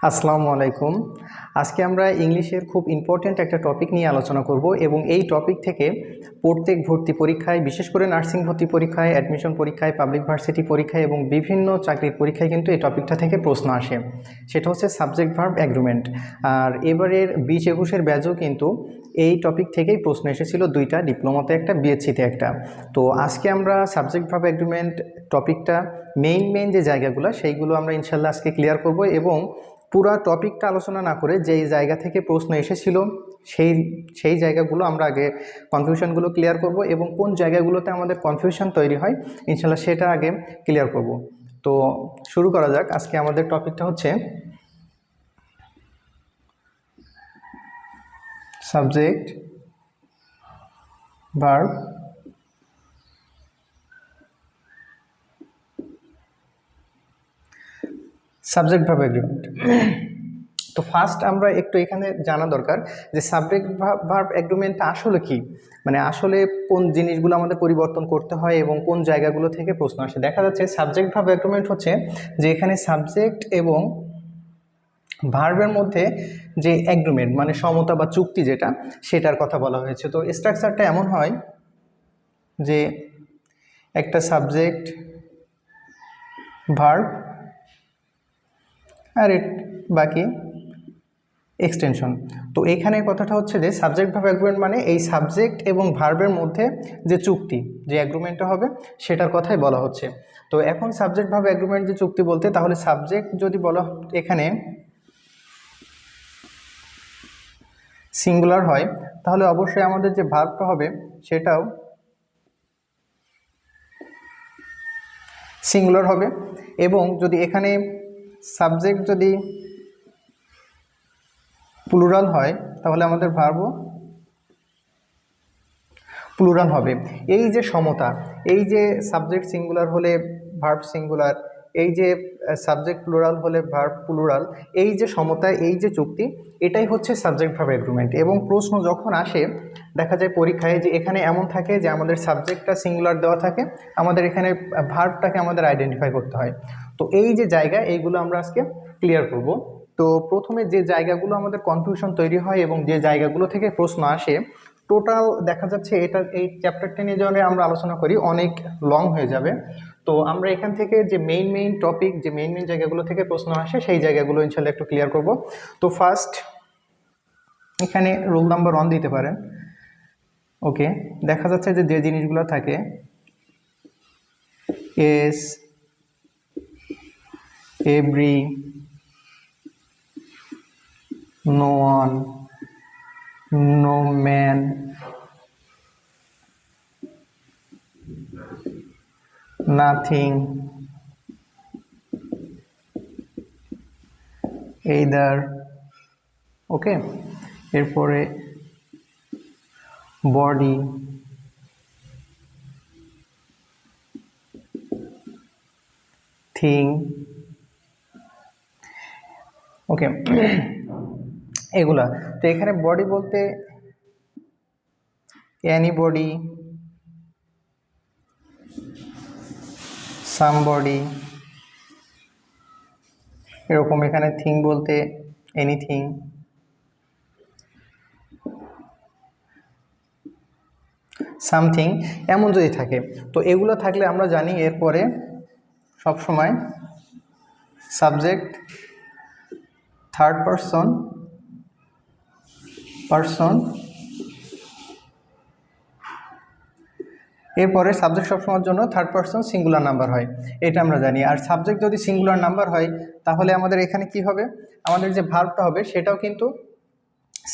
আসসালামু আলাইকুম। আজকে আমরা ইংলিশের খুব ইম্পর্ট্যান্ট একটা টপিক নিয়ে আলোচনা করব এবং এই টপিক থেকে প্রত্যেক ভর্তি পরীক্ষায়, বিশেষ করে নার্সিং ভর্তি পরীক্ষায়, অ্যাডমিশন পরীক্ষায়, পাবলিক ভার্সিটি পরীক্ষায় এবং বিভিন্ন চাকরির পরীক্ষায় কিন্তু এই টপিকটা থেকে প্রশ্ন আসে। সেটা হচ্ছে সাবজেক্ট ভার্ব অ্যাগ্রিমেন্ট। আর এবারের 20-21-এর ব্যাচও কিন্তু এই টপিক থেকেই প্রশ্ন এসেছিল, দুইটা, ডিপ্লোমাতে একটা, বিএসসিতে একটা। তো আজকে আমরা সাবজেক্ট ভার্ব অ্যাগ্রিমেন্ট টপিকটা মেইন যে জায়গাগুলো সেইগুলো আমরা ইনশাল্লাহ আজকে ক্লিয়ার করব এবং পুরা টপিকটা আলোচনা না করে যেই জায়গা থেকে প্রশ্ন এসেছিল সেই সেই জায়গাগুলো আমরা আগে কনফিউশনগুলো ক্লিয়ার করব এবং কোন জায়গাগুলোতে আমাদের কনফিউশন তৈরি হয় ইনশাল্লাহ সেটা আগে ক্লিয়ার করব। তো শুরু করা যাক। আজকে আমাদের টপিকটা হচ্ছে সাবজেক্ট ভার্ব এগ্রিমেন্ট। তো ফার্স্ট আমরা একটু এখানে জানা দরকার যে সাবজেক্ট ভার্ব এগ্রিমেন্টটা আসলে কি, মানে আসলে কোন জিনিসগুলো আমাদের পরিবর্তন করতে হয় এবং কোন জায়গাগুলো থেকে প্রশ্ন আসে। দেখা যাচ্ছে সাবজেক্ট ভার্ব এগ্রিমেন্ট হচ্ছে যে এখানে সাবজেক্ট এবং ভার্বের মধ্যে যে এগ্রিমেন্ট মানে সমতা বা চুক্তি যেটা, সেটার কথা বলা হয়েছে। তো স্ট্রাকচারটা এমন হয় যে একটা সাবজেক্ট ভার্ব আর বাকি এক্সটেনশন। তো এখানে কথাটা হচ্ছে যে সাবজেক্ট ভার্ব এগ্রিমেন্ট মানে এই সাবজেক্ট এবং ভার্বের মধ্যে যে চুক্তি, যে এগ্রিমেন্টটা হবে সেটার কথাই বলা হচ্ছে। তো এখন সাবজেক্ট ভার্ব এগ্রিমেন্ট যে চুক্তি বলতে, তাহলে সাবজেক্ট যদি বলা এখানে সিঙ্গুলার হয় তাহলে অবশ্যই আমাদের যে ভার্বটা হবে সেটাও সিঙ্গুলার হবে। এবং যদি এখানে সাবজেক্ট যদি প্লুরাল হয় তাহলে আমাদের ভার্বও প্লুরাল হবে। এই যে সমতা, এই যে সাবজেক্ট সিঙ্গুলার হলে ভার্ব সিঙ্গুলার, এই যে সাবজেক্ট প্লুরাল হলে ভার্ব প্লুরাল, এই যে সমতা, এই যে চুক্তি, এটাই হচ্ছে সাবজেক্ট ভার্ব এগ্রিমেন্ট। এবং প্রশ্ন যখন আসে দেখা যায় পরীক্ষায় যে এখানে এমন থাকে যে আমাদের সাবজেক্টটা সিঙ্গুলার দেওয়া থাকে, আমাদের এখানে ভার্বটাকে আমাদের আইডেন্টিফাই করতে হয়। তো এই যে জায়গা, এইগুলো আমরা আজকে ক্লিয়ার করব। তো প্রথমে যে জায়গাগুলো আমাদের কনফিউশন তৈরি হয় এবং যে জায়গাগুলো থেকে প্রশ্ন আসে, টোটাল দেখা যাচ্ছে এটা এই চ্যাপ্টারটা নিয়ে যদি আমরা আলোচনা করি অনেক লং হয়ে যাবে। তো আমরা এখান থেকে যে মেইন টপিক, যে মেইন জায়গাগুলো থেকে প্রশ্ন আসে সেই জায়গাগুলো ইনশাল্লাহ একটু ক্লিয়ার করব। তো ফার্স্ট এখানে রোল নাম্বার 1 দিতে পারেন। ওকে, দেখা যাচ্ছে যে যে জিনিসগুলো থাকে as, every, no one, no man, nothing, either, okay, এরপরে বডি, থিং, ওকে, এগুলা। তো এখানে বডি বলতে এনিবডি, সামবডি, এরকম। এখানে থিং বলতে এনিথিং, সামথিং, এমন যদি থাকে। তো এগুলো থাকলে আমরা জানি এরপরে সবসময় সাবজেক্ট থার্ড পারসন এরপরে সাবজেক্ট সবসময়ের জন্য থার্ড পারসন সিঙ্গুলার নাম্বার হয়, এটা আমরা জানি। আর সাবজেক্ট যদি সিঙ্গুলার নাম্বার হয় তাহলে আমাদের এখানে কি হবে, আমাদের যে ভার্বটা হবে সেটাও কিন্তু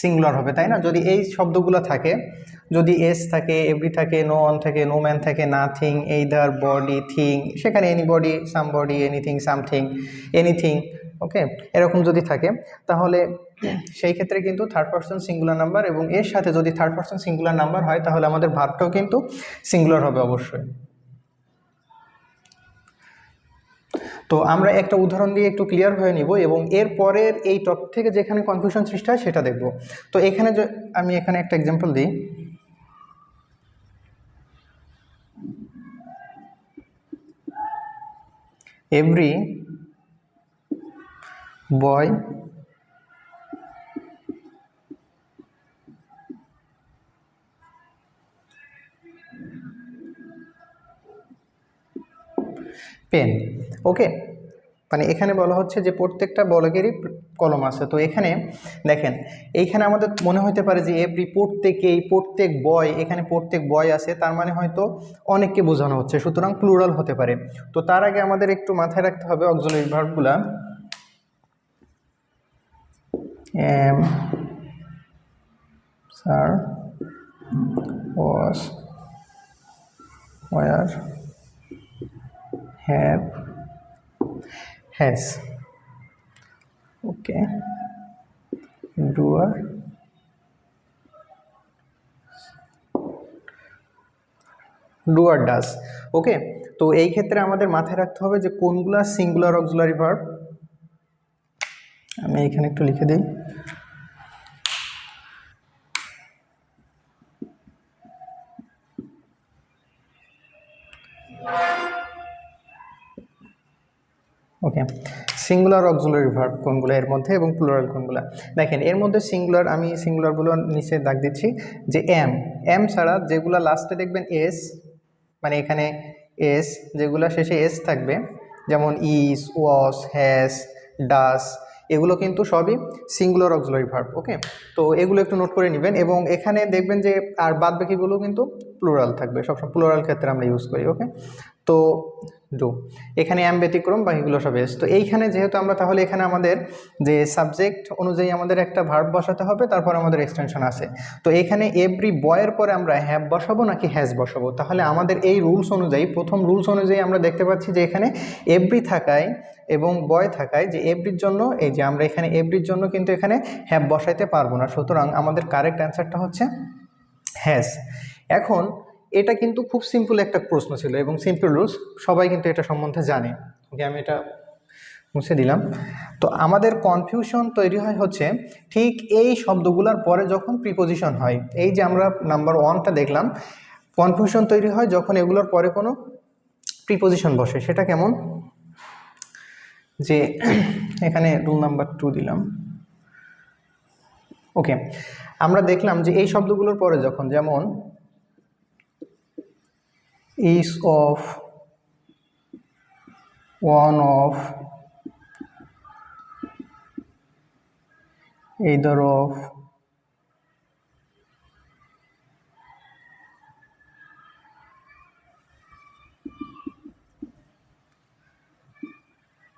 সিঙ্গুলার হবে, তাই না? যদি এই শব্দগুলো থাকে, যদি এস থাকে, এভরি থাকে, নো অন থাকে, নো ম্যান থাকে, নাথিং, এইদার, বডি, থিং, সেখানে anybody, somebody, anything, something, anything, okay, এরকম যদি থাকে তাহলে সেই ক্ষেত্রে কিন্তু থার্ড পারসন সিঙ্গুলার নাম্বার, এবং এর সাথে যদি থার্ড পারসন সিঙ্গুলার নাম্বার হয় তাহলে আমাদের ভার্বটাও কিন্তু সিঙ্গুলার হবে অবশ্যই। তো আমরা একটা উদাহরণ দিয়ে একটু ক্লিয়ার হয়ে নিব এবং এর পরের এই টপিক থেকে যেখানে কনফিউশন সৃষ্টি হয় সেটা দেখব। তো এখানে আমি এখানে একটা এক্সাম্পল দিই। এভরি বয়, পেন। ওকে, মানে এখানে বলা হচ্ছে যে প্রত্যেকটা বলকেরই কলম আছে। তো এখানে দেখেন, এইখানে আমাদের মনে হতে পারে যে এভরি, প্রত্যেকেই, প্রত্যেক বয়, এখানে প্রত্যেক বয় আছে, তার মানে হয়তো অনেককে বোঝানো হচ্ছে, সুতরাং প্লুরাল হতে পারে। তো তার আগে আমাদের একটু মাথায় রাখতে হবে অক্সিলারি ভার্বগুলা। am, sir, was, were, have, has, okay, doer, doer does. Okay, তো এই ক্ষেত্রে আমাদের মাথায় রাখতে হবে যে কোনগুলা সিঙ্গুলার অক্সিলারি ভার্ব। আমি এখানে একটু লিখে দিই। ওকে, সিঙ্গুলার অক্সিলারি ভার্ব কোনগুলো এর মধ্যে এবং প্লুরাল কোনগুলা। দেখেন এর মধ্যে সিঙ্গুলার, আমি সিঙ্গুলারগুলো নিচে দাগ দিচ্ছি যে এম ছাড়া যেগুলো লাস্টে দেখবেন এস, মানে এখানে এস, যেগুলো শেষে এস থাকবে, যেমন ইজ, ওয়াস, হ্যাজ, ডাস, এগুলো কিন্তু সবই সিঙ্গুলার অক্সিলারি ভার্ব। ওকে, তো এগুলো একটু নোট করে নেবেন। এবং এখানে দেখবেন যে আর বাদ বাকিগুলো কিন্তু প্লুরাল থাকবে, সবসময় প্লুরাল ক্ষেত্রে আমরা ইউজ করি। ওকে, তো ডু, এখানে এম ব্যতিক্রম, বাকিগুলো সব এস। তো এইখানে যেহেতু আমরা, তাহলে এখানে আমাদের যে সাবজেক্ট অনুযায়ী আমাদের একটা ভার্ব বসাতে হবে, তারপর আমাদের এক্সটেনশন আছে। তো এখানে এভরি বয়ের পরে আমরা হ্যাভ বসাবো নাকি হ্যাজ বসাবো? তাহলে আমাদের এই রুলস অনুযায়ী, প্রথম রুলস অনুযায়ী আমরা দেখতে পাচ্ছি যে এখানে এভরি থাকায় এবং বয় থাকায়, যে এভরির জন্য, এই যে আমরা এখানে এভরির জন্য কিন্তু এখানে হ্যাভ বসাইতে পারবো না, সুতরাং আমাদের কারেক্ট অ্যান্সারটা হচ্ছে হ্যাজ। এখন এটা কিন্তু খুব সিম্পল একটা প্রশ্ন ছিল এবং সিম্পল রুলস, সবাই কিন্তু এটা সম্বন্ধে জানে। ওকে, আমি এটা মুছে দিলাম। তো আমাদের কনফিউশন তৈরি হয় হচ্ছে ঠিক এই শব্দগুলোর পরে যখন প্রিপোজিশন হয়। এই যে আমরা নাম্বার 1টা দেখলাম, কনফিউশন তৈরি হয় যখন এগুলোর পরে কোনো প্রিপোজিশন বসে। সেটা কেমন, যে এখানে রুল নাম্বার 2 দিলাম। ওকে, আমরা দেখলাম যে এই শব্দগুলোর পরে যখন, যেমন is of, one of, either of,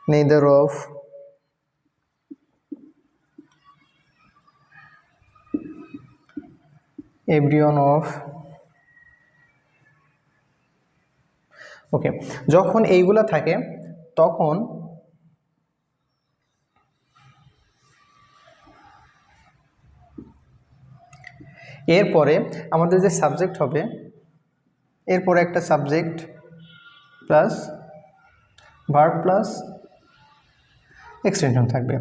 neither of, everyone of। ওকে, যখন এইগুলা থাকে তখন এরপরে আমাদের যে সাবজেক্ট হবে, এরপরে একটা subject plus verb plus extension থাকবে।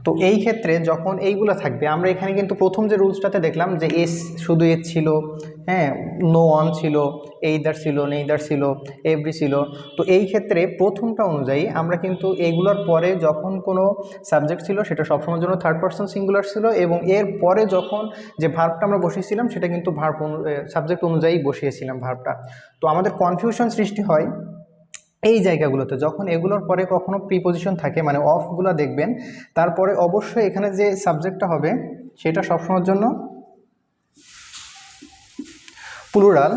তো এই ক্ষেত্রে যখন এইগুলো থাকবে, আমরা এখানে কিন্তু প্রথম যে রুলসটাতে দেখলাম যে এস, শুধু এস ছিল, হ্যাঁ, নো অন ছিল, এইদার ছিল, নেইদার ছিল, এভরি ছিল। তো এই ক্ষেত্রে প্রথমটা অনুযায়ী আমরা কিন্তু এইগুলোর পরে যখন কোনো সাবজেক্ট ছিল সেটা সবসময়ের জন্য থার্ড পারসন সিঙ্গুলার ছিল, এবং এর পরে যখন যে ভার্বটা আমরা বসিয়েছিলাম সেটা কিন্তু ভার্ব সাবজেক্ট অনুযায়ী বসিয়েছিলাম ভার্বটা। তো আমাদের কনফিউশন সৃষ্টি হয় এই জায়গাগুলোতে যখন এগুলোর পরে কখনো প্রিপোজিশন থাকে, মানে অফগুলো দেখবেন, তারপরে অবশ্যই এখানে যে সাবজেক্টটা হবে সেটা সবসময়ের জন্য প্লুরাল,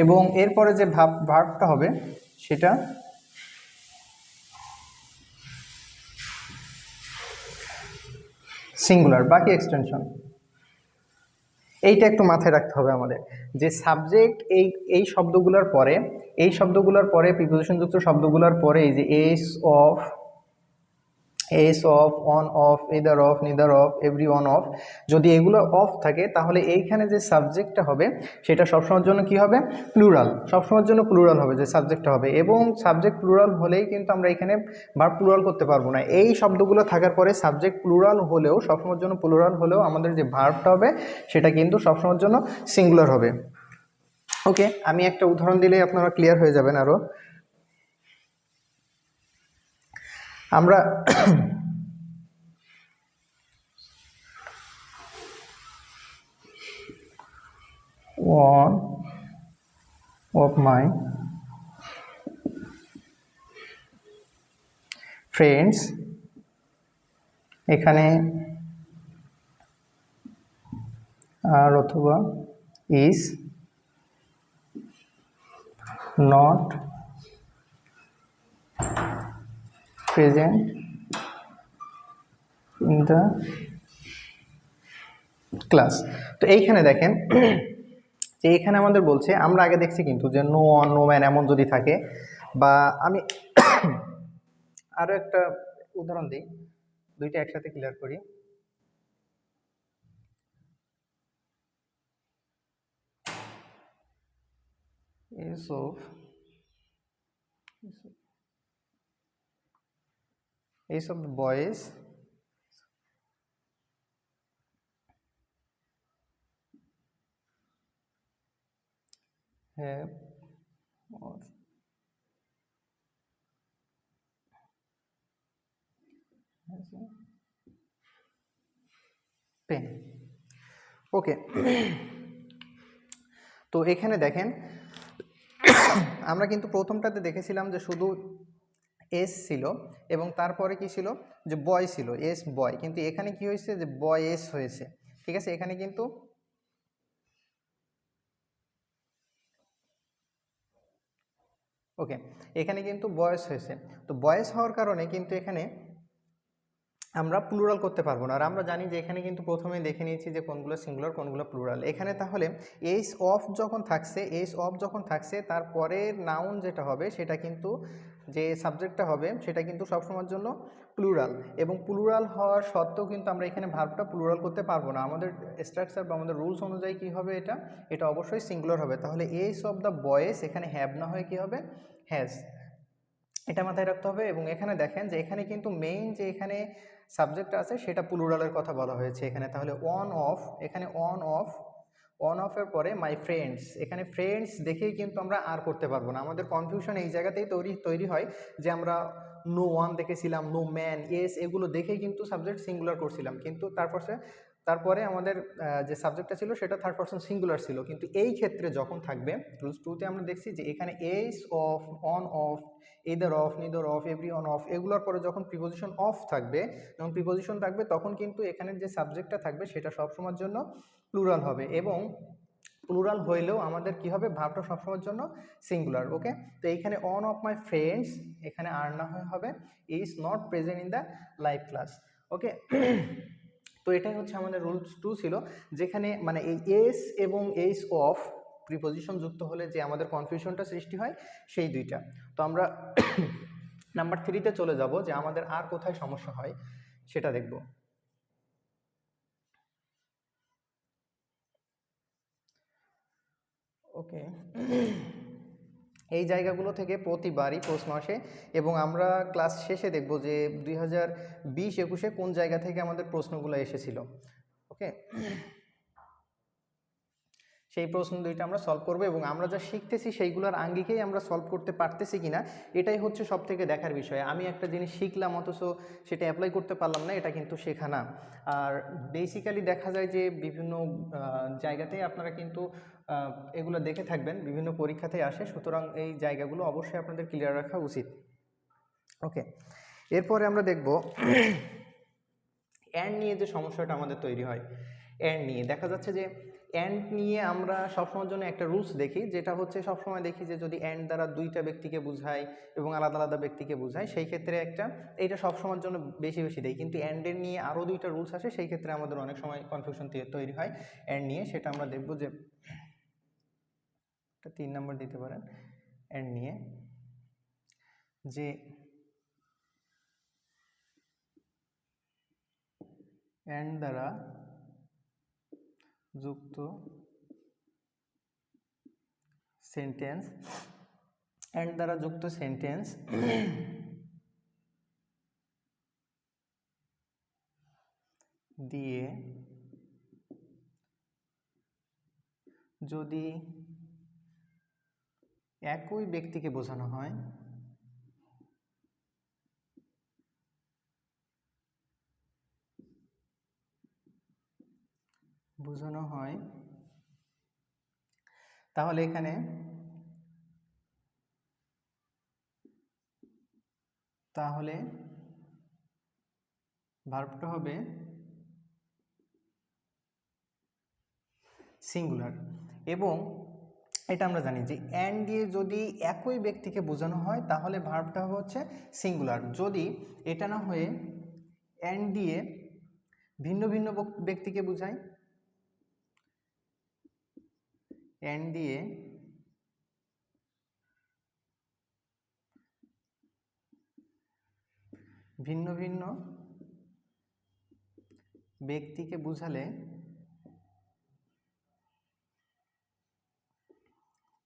এবং এরপরে যে ভার্বটা হবে সেটা সিঙ্গুলার, বাকি এক্সটেনশন। এইটা একটু মাথায় রাখতে হবে আমাদের, যে সাবজেক্ট এই শব্দগুলোর পরে, এই শব্দগুলোর পরে, প্রিপোজিশনযুক্ত শব্দগুলোর পরে, এই যে S of, on of, either of, neither of, every one of, যদি এগুলো অফ থাকে তাহলে এইখানে যে সাবজেক্টটা হবে সেটা সবসময়ের জন্য কি হবে, প্লুরাল, সবসময়ের জন্য প্লুরাল হবে যে সাবজেক্টটা হবে। এবং সাবজেক্ট প্লুরাল হলেই কিন্তু আমরা এখানে ভার্ব প্লুরাল করতে পারবো না। এই শব্দগুলো থাকার পরে সাবজেক্ট প্লুরাল হলেও, সবসময়ের জন্য প্লুরাল হলেও, আমাদের যে ভার্বটা হবে সেটা কিন্তু সবসময়ের জন্য সিঙ্গুলার হবে। ওকে, আমি একটা উদাহরণ দিলেই আপনারা ক্লিয়ার হয়ে যাবেন আরও। আমরা one of my friends, এখানে আর অথবা is not present in the class। তো এইখানে দেখেন যে এখানে আমাদের বলছে, আমরা আগে দেখছি কিন্তু যে নো অন নো ম্যান এমন যদি থাকে, বা আমি আরো একটা উদাহরণ দিই, দুইটা একসাথে ক্লিয়ার করি। Ace of the boys have or has a pen। ওকে, তো এখানে দেখেন আমরা কিন্তু প্রথমটাতে দেখেছিলাম যে শুধু এস ছিল এবং তারপরে কি ছিল, যে বয় ছিল, এস বয়, কিন্তু এখানে কি হয়েছে যে বয় এস হয়েছে। ঠিক আছে, এখানে কিন্তু ওকে, এখানে কিন্তু বয়স হয়েছে। তো বয়স হওয়ার কারণে কিন্তু এখানে আমরা প্লুরাল করতে পারবো না। আর আমরা জানি যে এখানে কিন্তু প্রথমে দেখে নিয়েছি যে কোনগুলো সিঙ্গুলার কোনগুলো প্লুরাল। এখানে তাহলে এইস অফ যখন থাকছে, এইস অফ যখন থাকছে তারপরের নাউন যেটা হবে সেটা কিন্তু, যে সাবজেক্টটা হবে সেটা কিন্তু সবসময়ের জন্য প্লুরাল। এবং প্লুরাল হওয়ার সত্ত্বেও কিন্তু আমরা এখানে ভার্বটা প্লুরাল করতে পারবো না। আমাদের স্ট্রাকচার বা আমাদের রুলস অনুযায়ী কী হবে, এটা অবশ্যই সিঙ্গুলার হবে। তাহলে এইস অফ দ্য বয়েস এখানে হ্যাভ না হয়ে কী হবে, হ্যাজ, এটা মাথায় রাখতে হবে। এবং এখানে দেখেন যে এখানে কিন্তু মেইন যে এখানে সাবজেক্ট আছে সেটা প্লুরালের কথা বলা হয়েছে এখানে। তাহলে অন অফ, এখানে অন অফ, অন অফের পরে মাই ফ্রেন্ডস, এখানে ফ্রেন্ডস দেখেই কিন্তু আমরা আর করতে পারবো না। আমাদের কনফিউশন এই জায়গাতেই তৈরি হয় যে আমরা নো ওয়ান দেখেছিলাম, নো ম্যান, এস, এগুলো দেখেই কিন্তু সাবজেক্ট সিঙ্গুলার করছিলাম, কিন্তু তারপরে আমাদের যে সাবজেক্টটা ছিল সেটা থার্ড পারসন সিঙ্গুলার ছিল। কিন্তু এই ক্ষেত্রে যখন থাকবে, রুলস টুতে আমরা দেখছি যে এখানে S of, on of, either of, neither of, every on of, এগুলোর পরে যখন প্রিপোজিশন অফ থাকবে, যখন প্রিপোজিশন থাকবে তখন কিন্তু এখানের যে সাবজেক্টটা থাকবে সেটা সবসময়ের জন্য প্লুরাল হবে। এবং প্লুরাল হইলেও আমাদের কি হবে, ভার্বটা সবসময়ের জন্য সিঙ্গুলার। ওকে, তো এইখানে অন অফ মাই ফ্রেন্ডস, এখানে আর না হয়ে হবে is not present in the live class. Okay, তো এটাই হচ্ছে আমাদের রুলস 2 ছিল, যেখানে মানে এই এস এবং এইস অফ প্রিপোজিশন যুক্ত হলে যে আমাদের কনফিউশনটা সৃষ্টি হয় সেই দুইটা। তো আমরা নাম্বার 3তে চলে যাব, যে আমাদের আর কোথায় সমস্যা হয় সেটা দেখব। ওকে, এই জায়গাগুলো থেকে প্রতিবারই প্রশ্ন আসে এবং আমরা ক্লাস শেষে দেখব যে 2020-21-এ কোন জায়গা থেকে আমাদের প্রশ্নগুলো এসেছিল। ওকে, সেই প্রশ্ন দুইটা আমরা সলভ করবো এবং আমরা যা শিখতেছি সেইগুলোর আঙ্গিকেই আমরা সলভ করতে পারতেছি কিনা, এটাই হচ্ছে সব থেকে দেখার বিষয়। আমি একটা জিনিস শিখলাম অথচ সেটা অ্যাপ্লাই করতে পারলাম না, এটা কিন্তু শেখা না। আর বেসিক্যালি দেখা যায় যে বিভিন্ন জায়গাতেই আপনারা কিন্তু এগুলো দেখে থাকবেন, বিভিন্ন পরীক্ষাতেই আসে, সুতরাং এই জায়গাগুলো অবশ্যই আপনাদের ক্লিয়ার রাখা উচিত। ওকে, এরপরে আমরা দেখব অ্যান্ড নিয়ে যে সমস্যাটা আমাদের তৈরি হয়। অ্যান্ড নিয়ে দেখা যাচ্ছে যে অ্যান্ড নিয়ে আমরা সবসময়ের জন্য একটা রুলস দেখি, যেটা হচ্ছে সবসময় দেখি যে যদি অ্যান্ড দ্বারা দুইটা ব্যক্তিকে বোঝায় এবং আলাদা আলাদা ব্যক্তিকে বোঝায় সেই ক্ষেত্রে এইটা সবসময়ের জন্য বেশি বেশি দেয়। কিন্তু অ্যান্ডের নিয়ে আরও দুইটা রুলস আসে, সেই ক্ষেত্রে আমাদের অনেক সময় কনফিউশন তৈরি হয় অ্যান্ড নিয়ে। সেটা আমরা দেখব যে 3 নম্বর দিতে পারেন অ্যান্ড নিয়ে, যে অ্যান্ড দ্বারা যুক্ত সেন্টেন্স, অ্যান্ড দ্বারা যুক্ত সেন্টেন্স দিয়ে যদি একই ব্যক্তিকে বোঝানো হয়, তাহলে এখানে ভার্বটা হবে সিঙ্গুলার। এবং এটা আমরা জানি যে অ্যান্ড দিয়ে যদি একই ব্যক্তিকে বোঝানো হয় তাহলে ভার্বটা হবে হচ্ছে সিঙ্গুলার। যদি এটা না হয়ে অ্যান্ড দিয়ে ভিন্ন ভিন্ন ব্যক্তিকে বোঝায়, অ্যান্ড দিয়ে ভিন্ন ভিন্ন ব্যক্তিকে বোঝালে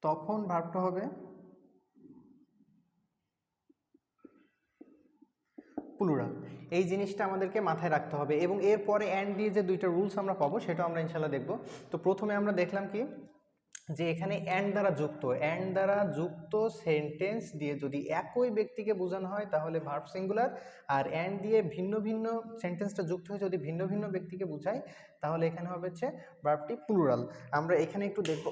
তখন ভার্বটা হবে প্লুরাল। এই জিনিসটা আমাদেরকে মাথায় রাখতে হবে। এবং এরপরে অ্যান্ড দিয়ে যে দুইটা রুলস আমরা পাবো সেটা আমরা ইনশাল্লাহ দেখব। তো প্রথমে আমরা দেখলাম কি, যে এখানে অ্যান্ড দ্বারা যুক্ত সেন্টেন্স দিয়ে যদি একই ব্যক্তিকে বোঝানো হয় তাহলে ভার্ব সিঙ্গুলার, আর অ্যান্ড দিয়ে ভিন্ন ভিন্ন সেন্টেন্সটা যুক্ত হয়ে যদি ভিন্ন ভিন্ন ব্যক্তিকে বোঝায় তাহলে এখানে হবে হচ্ছে ভার্বটি প্লুরাল। আমরা এখানে একটু দেখব,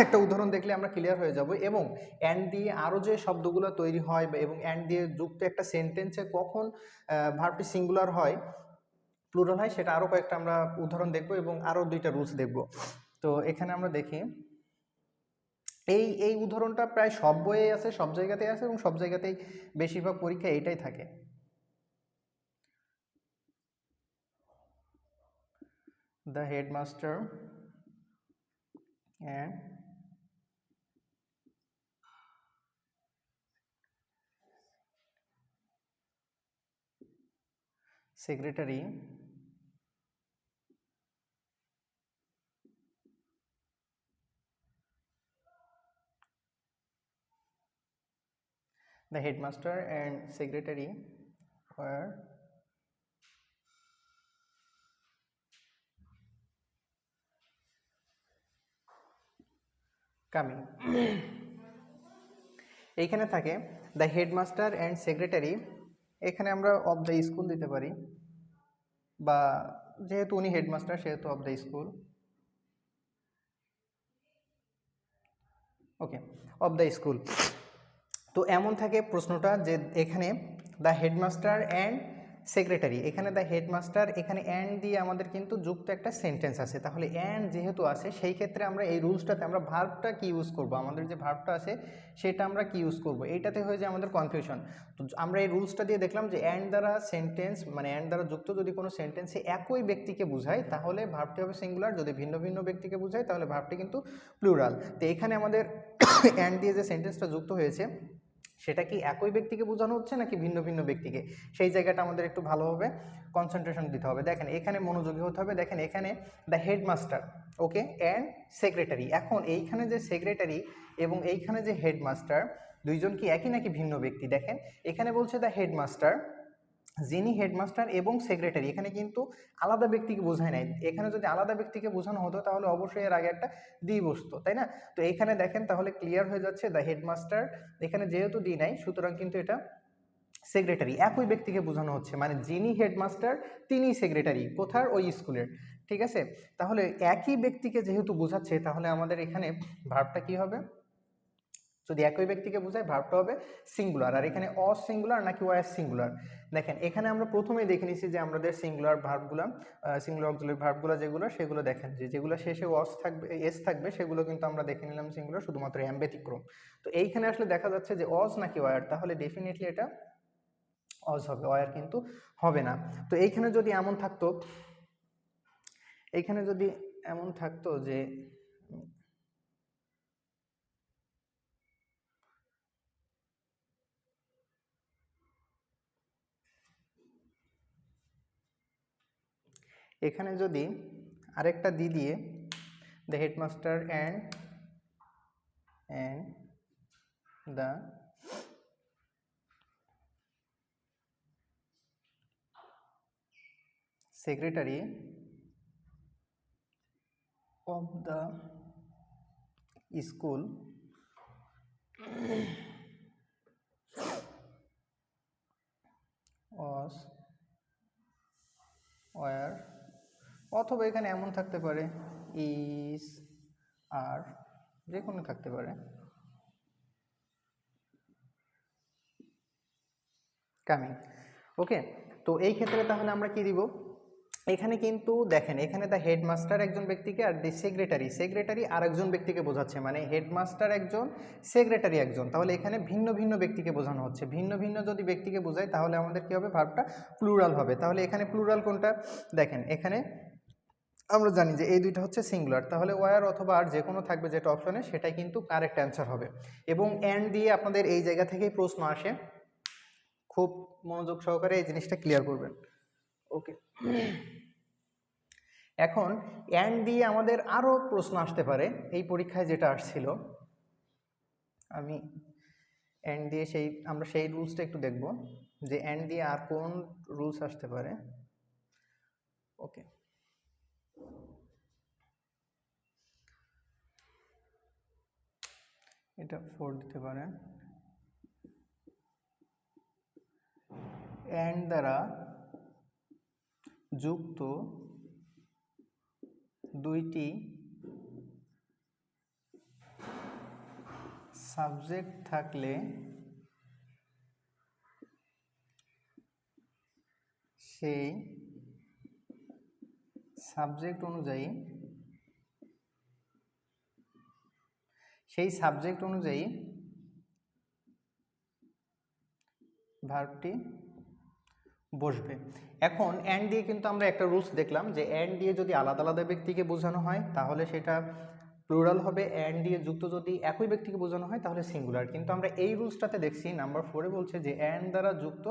একটা উদাহরণ দেখলে আমরা ক্লিয়ার হয়ে যাব। এবং অ্যান্ড দিয়ে আরও যে শব্দগুলো তৈরি হয় এবং অ্যান্ড দিয়ে যুক্ত একটা সেন্টেন্সে কখন ভার্বটি সিঙ্গুলার হয়, প্লুরাল হয়, সেটা আরও কয়েকটা আমরা উদাহরণ দেখব এবং আরও দুইটা রুলস দেখব। তো এখানে আমরা দেখি, এই উদাহরণটা প্রায় সব বইয়ে আছে, সব জায়গাতেই আছে এবং সব জায়গাতেই বেশিরভাগ পরীক্ষা এইটাই থাকে। The headmaster and secretary the headmaster and secretary were coming। এইখানে থাকে দ্য হেডমাস্টার অ্যান্ড সেক্রেটারি, এখানে আমরা অফ দ্য স্কুল দিতে পারি, বা যেহেতু উনি হেডমাস্টার সেহেতু of the school, okay, of the school. তো এমন থাকে প্রশ্নটা যে এখানে দ্য হেডমাস্টার অ্যান্ড সেক্রেটারি, এখানে দ্য হেডমাস্টার, এখানে অ্যান্ড দিয়ে আমাদের কিন্তু যুক্ত একটা সেন্টেন্স আছে। তাহলে অ্যান্ড যেহেতু আছে সেই ক্ষেত্রে আমরা এই রুলসটাতে আমরা ভার্বটা কি ইউজ করব, আমাদের যে ভার্বটা আছে সেটা আমরা কি ইউজ করব, এইটাতে হয়ে যায় আমাদের কনফিউশন। তো আমরা এই রুলসটা দিয়ে দেখলাম যে অ্যান্ড দ্বারা সেন্টেন্স, মানে অ্যান্ড দ্বারা যুক্ত যদি কোনো সেন্টেন্সে একই ব্যক্তিকে বোঝায় তাহলে ভার্বটি হবে সিঙ্গুলার, যদি ভিন্ন ভিন্ন ব্যক্তিকে বোঝায় তাহলে ভার্বটি কিন্তু প্লুরাল। তো এখানে আমাদের অ্যান্ড দিয়ে যে সেন্টেন্সটা যুক্ত হয়েছে সেটা কি একই ব্যক্তিকে বোঝানো হচ্ছে নাকি ভিন্ন ভিন্ন ব্যক্তিকে, সেই জায়গাটা আমাদের একটু ভালোভাবে কনসেন্ট্রেশন দিতে হবে। দেখেন এখানে মনোযোগী হতে হবে। দেখেন এখানে the headmaster, okay, and secretary. এখন এইখানে যে সেক্রেটারি এবং এইখানে যে হেডমাস্টার, দুইজন কি একই নাকি ভিন্ন ব্যক্তি? দেখেন এখানে বলছে দ্য হেডমাস্টার, যিনি হেডমাস্টার এবং সেক্রেটারি, এখানে কিন্তু আলাদা ব্যক্তিকে বোঝায় নাই। এখানে যদি আলাদা ব্যক্তিকে বোঝানো হতো তাহলে অবশ্যই এর আগে একটা দি বসতো, তাই না? তো এইখানে দেখেন তাহলে ক্লিয়ার হয়ে যাচ্ছে দ্য হেডমাস্টার, এখানে যেহেতু দি নাই সুতরাং কিন্তু এটা সেক্রেটারি, একই ব্যক্তিকে বোঝানো হচ্ছে, মানে যিনি হেডমাস্টার তিনি সেক্রেটারি, কোথার? ওই স্কুলের, ঠিক আছে? তাহলে একই ব্যক্তিকে যেহেতু বোঝাচ্ছে তাহলে আমাদের এখানে ভার্বটা কি হবে? যদি একই ব্যক্তিকে বোঝায় ভার্বটা হবে সিঙ্গুলার। আর এখানে অসিঙ্গুলার নাকি ওয়াস সিঙ্গুলার, দেখেন এখানে আমরা প্রথমেই দেখে নিচ্ছি যে আমাদের সিঙ্গুলার ভার্বগুলো, সিঙ্গুলার অক্সিলারি ভার্বগুলো যেগুলো, সেগুলো দেখেন যে যেগুলো শেষে ওয়াস থাকবে, এস থাকবে, সেগুলো কিন্তু আমরা দেখে নিলাম সিঙ্গুলার, শুধুমাত্র এম ব্যতিক্রম। তো এইখানে আসলে দেখা যাচ্ছে যে অস নাকি ওয়ার, তাহলে ডেফিনেটলি এটা অস হবে, ওয়ার কিন্তু হবে না। তো এইখানে যদি এমন থাকতো, এইখানে যদি এমন থাকতো যে এখানে যদি আরেকটা দি দিয়ে the headmaster and the secretary of the school was were, অথবা এখানে এমন থাকতে পারে ইজ, আর, যে কোনো থাকতে পারে, কামিং। ওকে, তো এই ক্ষেত্রে তাহলে আমরা কি দিব, এখানে কিন্তু দেখেন এখানে দ্য হেডমাস্টার একজন ব্যক্তিকে আর দি সেক্রেটারি, সেক্রেটারি আর একজন ব্যক্তিকে বোঝাচ্ছে, মানে হেডমাস্টার একজন, সেক্রেটারি একজন, তাহলে এখানে ভিন্ন ভিন্ন ব্যক্তিকে বোঝানো হচ্ছে। ভিন্ন ভিন্ন যদি ব্যক্তিকে বোঝায় তাহলে আমাদের কি হবে, ভার্বটা প্লুরাল হবে। তাহলে এখানে প্লুরাল কোনটা, দেখেন এখানে আমরা জানি যে এই দুইটা হচ্ছে সিঙ্গুলার, তাহলে ওয়ার অথবা আর যে কোনো থাকবে যেটা অপশনে, সেটাই কিন্তু কারেক্ট অ্যান্সার হবে। এবং অ্যান্ড দিয়ে আপনাদের এই জায়গা থেকেই প্রশ্ন আসে, খুব মনোযোগ সহকারে এই জিনিসটা ক্লিয়ার করবেন। ওকে, এখন অ্যান্ড দিয়ে আমাদের আরও প্রশ্ন আসতে পারে, এই পরীক্ষায় যেটা আসছিল, আমি অ্যান্ড দিয়ে আমরা সেই রুলসটা একটু দেখব যে অ্যান্ড দিয়ে আর কোন রুলস আসতে পারে। ওকে, এটা 4 দিতে পারেন। অ্যান্ড দ্বারা যুক্ত দুইটি সাবজেক্ট থাকলে সেই সাবজেক্ট অনুযায়ী ভার্বটি বসবে। এখন অ্যান্ড দিয়ে কিন্তু আমরা একটা রুলস দেখলাম যে অ্যান্ড দিয়ে যদি আলাদা আলাদা ব্যক্তিকে বোঝানো হয় তাহলে সেটা প্লুরাল হবে, অ্যান্ড দিয়ে যুক্ত যদি একই ব্যক্তিকে বোঝানো হয় তাহলে সিঙ্গুলার। কিন্তু আমরা এই রুলসটাতে দেখছি নাম্বার 4-এ বলছে যে অ্যান্ড দ্বারা যুক্ত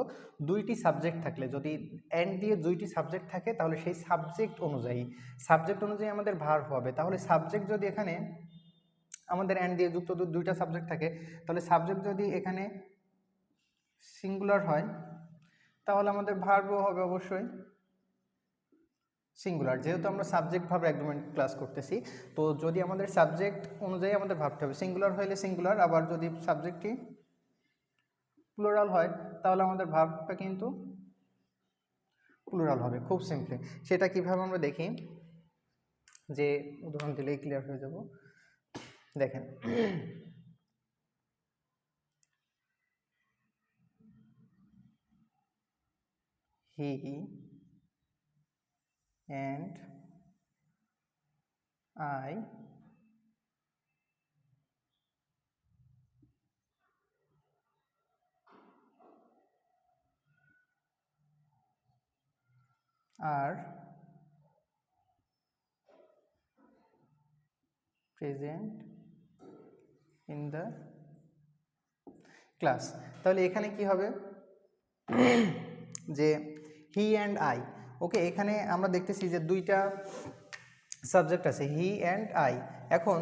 দুইটি সাবজেক্ট থাকলে, যদি অ্যান্ড দিয়ে দুইটি সাবজেক্ট থাকে তাহলে সেই সাবজেক্ট অনুযায়ী আমাদের ভার্ব হবে। তাহলে সাবজেক্ট যদি এখানে আমাদের অ্যান্ড দিয়ে যুক্ত দুইটা সাবজেক্ট থাকে, তাহলে সাবজেক্ট যদি এখানে সিঙ্গুলার হয় তাহলে আমাদের ভার্বও হবে অবশ্যই সিঙ্গুলার, যেহেতু আমরা সাবজেক্ট ভার্ব অ্যাগ্রিমেন্ট ক্লাস করতেছি। তো যদি আমাদের সাবজেক্ট অনুযায়ী আমাদের ভাবতে হবে, সিঙ্গুলার হইলে সিঙ্গুলার, আবার যদি সাবজেক্টটি প্লুরাল হয় তাহলে আমাদের ভার্বটা কিন্তু প্লুরাল হবে। খুব সিম্পলি সেটা কিভাবে আমরা দেখি, যে উদাহরণ দিলেই ক্লিয়ার হয়ে যাব। দেখেন, হি and I are present in the class। তাহলে এখানে কি হবে যে হি অ্যান্ড আই, ওকে, এখানে আমরা দেখতেছি যে দুইটা সাবজেক্ট আছে, হি অ্যান্ড আই। এখন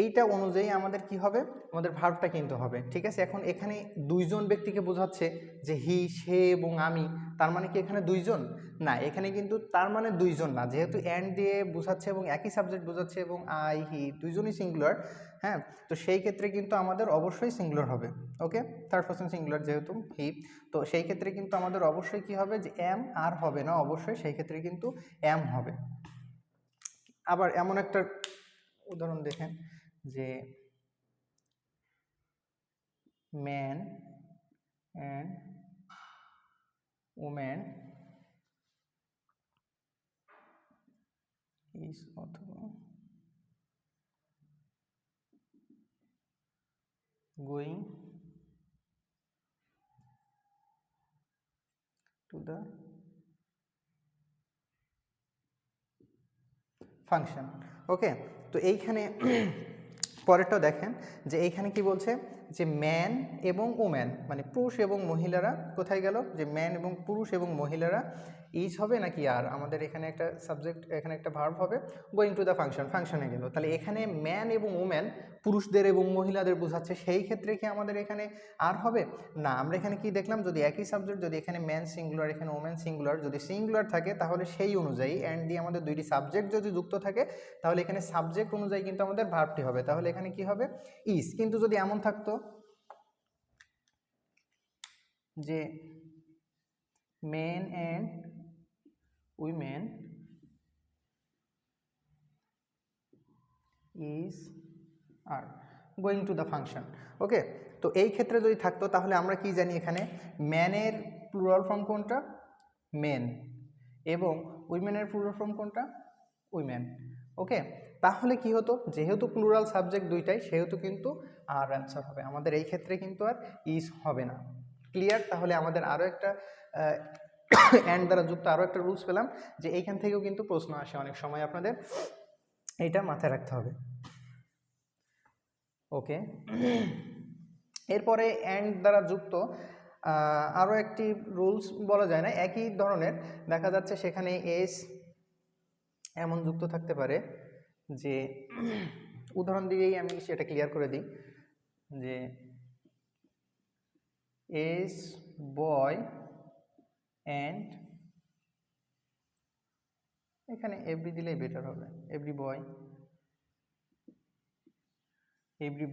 এইটা অনুযায়ী আমাদের কি হবে, আমাদের ভার্বটা কিন্তু হবে, ঠিক আছে। এখন এখানে দুইজন ব্যক্তিকে বোঝাচ্ছে যে হি, সে এবং আমি, তার মানে কি এখানে দুইজন? না, এখানে কিন্তু তার মানে দুইজন না, যেহেতু অ্যান্ড দিয়ে বোঝাচ্ছে এবং একই সাবজেক্ট বোঝাচ্ছে এবং আই, হি দুইজনই সিঙ্গুলার। হ্যাঁ, তো সেই ক্ষেত্রে কিন্তু আমাদের অবশ্যই সিঙ্গুলার হবে। ওকে, থার্ড পারসন সিঙ্গুলার যেহেতু হি, তো সেই ক্ষেত্রে কিন্তু আমাদের অবশ্যই কি হবে, যে এম আর হবে না, অবশ্যই সেই ক্ষেত্রে কিন্তু এম হবে। আবার এমন একটা উদাহরণ দেখেন যে ম্যান অ্যান্ড ওম্যান ইজ অথবা going to the function. Okay, তো এইখানে পরেরটা দেখেন যে এইখানে কি বলছে, যে ম্যান এবং ওম্যান মানে পুরুষ এবং মহিলারা কোথায় গেল, যে ম্যান এবং পুরুষ এবং মহিলারা ইজ হবে নাকি আর, আমাদের এখানে একটা সাবজেক্ট, এখানে একটা ভার্ব হবে, গোয়িং টু দ্য ফাংশন, ফাংশনে গেল। তাহলে এখানে ম্যান এবং ওম্যান পুরুষদের এবং মহিলাদের বোঝাচ্ছে, সেই ক্ষেত্রে কি আমাদের এখানে আর হবে না। আমরা এখানে কি দেখলাম, যদি একই সাবজেক্ট, যদি এখানে ম্যান সিঙ্গুলার এখানে ওম্যান সিঙ্গুলার, যদি সিঙ্গুলার থাকে তাহলে সেই অনুযায়ী অ্যান্ড দিয়ে আমাদের দুইটি সাবজেক্ট যদি যুক্ত থাকে তাহলে এখানে সাবজেক্ট অনুযায়ী কিন্তু আমাদের ভার্বটি হবে। তাহলে এখানে কি হবে, ইজ। কিন্তু যদি এমন থাকতো যে men and women is are going to the function. Okay, তো এই ক্ষেত্রে যদি থাকতো তাহলে আমরা কি জানি এখানে ম্যানের প্লুরাল ফর্ম কোনটা, মেন, এবং উইমেনের প্লুরাল ফর্ম কোনটা, উইমেন। ওকে, তাহলে কি হতো, যেহেতু প্লুরাল সাবজেক্ট দুইটাই সেহেতু কিন্তু আর অ্যান্সার হবে, আমাদের এই ক্ষেত্রে কিন্তু আর ইজ হবে না। ক্লিয়ার? তাহলে আমাদের আরও একটা অ্যান্ড দ্বারা যুক্ত আরও একটা রুলস পেলাম যে এইখান থেকেও কিন্তু প্রশ্ন আসে অনেক সময়, আপনাদের এইটা মাথায় রাখতে হবে। ওকে, এরপরে অ্যান্ড দ্বারা যুক্ত আরও একটি রুলস বলা যায় না, একই ধরনের দেখা যাচ্ছে সেখানে এস এমন যুক্ত থাকতে পারে যে উদাহরণ দিয়েই আমি সেটা ক্লিয়ার করে দিই যে এস বয় অ্যান্ড, এখানে এভরি দিলেই বেটার হবে, every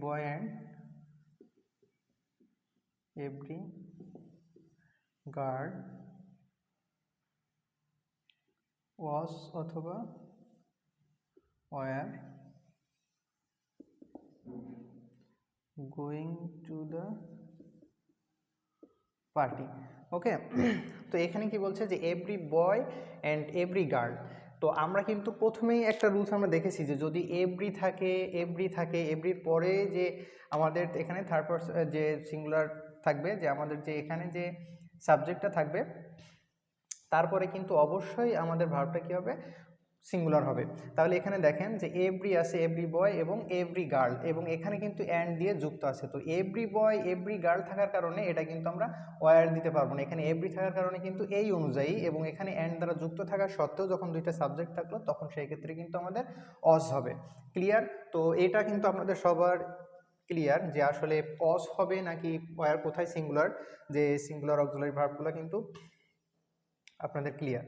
boy and every girl was অথবা were going to the party. Okay, তো এখানে কি বলছে যে every boy and every girl. তো আমরা কিন্তু প্রথমেই একটা রুলস আমরা দেখেছি যে যদি এভরি থাকে, এভরির পরে যে আমাদের এখানে থার্ড পারসন যে সিঙ্গুলার থাকবে, যে আমাদের যে এখানে যে সাবজেক্টটা থাকবে তারপরে কিন্তু অবশ্যই আমাদের ভার্বটা কী হবে, সিঙ্গুলার হবে। তাহলে এখানে দেখেন যে এভরি আছে, এভরি বয় এবং এভরি গার্ল, এবং এখানে কিন্তু অ্যান্ড দিয়ে যুক্ত আছে। তো এভরি বয় এভরি গার্ল থাকার কারণে এটা কিন্তু আমরা ওয়ার দিতে পারবো না, এখানে এভরি থাকার কারণে কিন্তু এই অনুযায়ী, এবং এখানে অ্যান্ড দ্বারা যুক্ত থাকার সত্ত্বেও যখন দুইটা সাবজেক্ট থাকলো তখন সেই ক্ষেত্রে কিন্তু আমাদের অস হবে। ক্লিয়ার? তো এটা কিন্তু আপনাদের সবার ক্লিয়ার যে আসলে অস হবে নাকি ওয়ার, কোথায় সিঙ্গুলার, যে সিঙ্গুলার অক্সিলারি ভার্বগুলো কিন্তু আপনাদের ক্লিয়ার।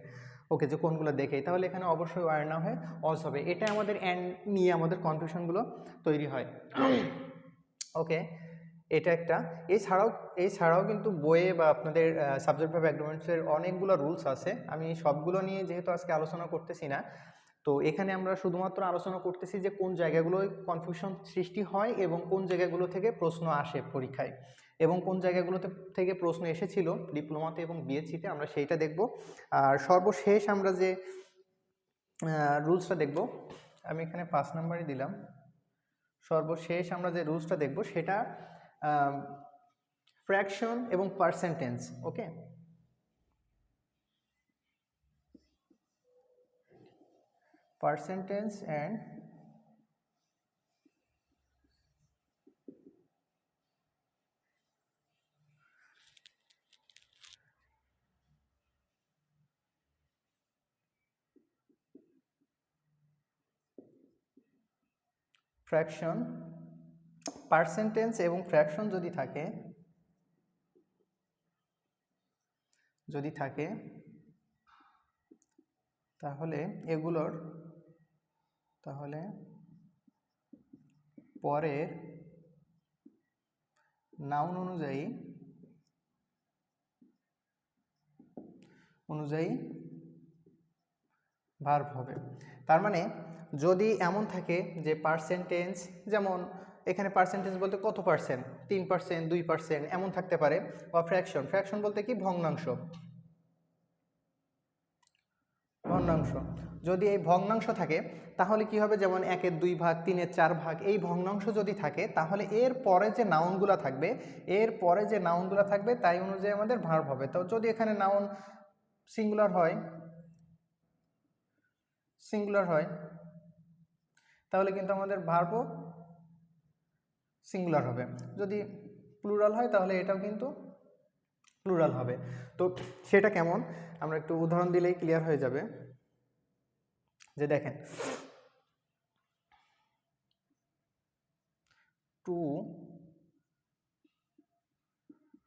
ওকে, যে কোনগুলো দেখে, তাহলে এখানে অবশ্যই ওয়ার না হয় অস হবে। এটা আমাদের অ্যান্ড নিয়ে আমাদের কনফিউশনগুলো তৈরি হয়। ওকে, এটা একটা। এছাড়াও কিন্তু বইয়ে বা আপনাদের সাবজেক্ট ভার্ব অ্যাগ্রিমেন্টসের অনেকগুলো রুলস আছে, আমি সবগুলো নিয়ে যেহেতু আজকে আলোচনা করতেছি না, তো এখানে আমরা শুধুমাত্র আলোচনা করতেছি যে কোন জায়গাগুলোয় কনফিউশন সৃষ্টি হয় এবং কোন জায়গাগুলো থেকে প্রশ্ন আসে পরীক্ষায়, এবং কোন জায়গাগুলোতে থেকে প্রশ্ন এসেছিল ডিপ্লোমাতে এবং বিএসসিতে, আমরা সেইটা দেখব। আর সর্বশেষ আমরা যে রুলসটা দেখব, আমি এখানে 5 নাম্বারই দিলাম। সর্বশেষ আমরা যে রুলসটা দেখব সেটা ফ্র্যাকশন এবং percentage. Okay, percentage and fraction, percentage এবং ফ্র্যাকশন যদি থাকে তাহলে এগুলোর পরের নাউন অনুযায়ী ভার্ব হবে। তার মানে যদি এমন থাকে যে পার্সেন্টেজ, যেমন এখানে পার্সেন্টেজ বলতে কত পার্সেন্ট, 3%, 2% এমন থাকতে পারে, বা ফ্র্যাকশন বলতে কি ভগ্নাংশ, যদি এই ভগ্নাংশ থাকে তাহলে কি হবে, যেমন 1/2 ভাগ, 3/4 ভাগ, এই ভগ্নাংশ যদি থাকে তাহলে এর পরে যে নাউনগুলো থাকবে তাই অনুযায়ী আমাদের ভার্ব হবে। তো যদি এখানে নাউন সিঙ্গুলার হয় তাহলে কিন্তু আমাদের ভার্বও সিঙ্গুলার হবে, যদি প্লুরাল হয় তাহলে এটাও কিন্তু প্লুরাল হবে। তো সেটা কেমন, আমরা একটু উদাহরণ দিলেই ক্লিয়ার হয়ে যাবে। যে দেখেন,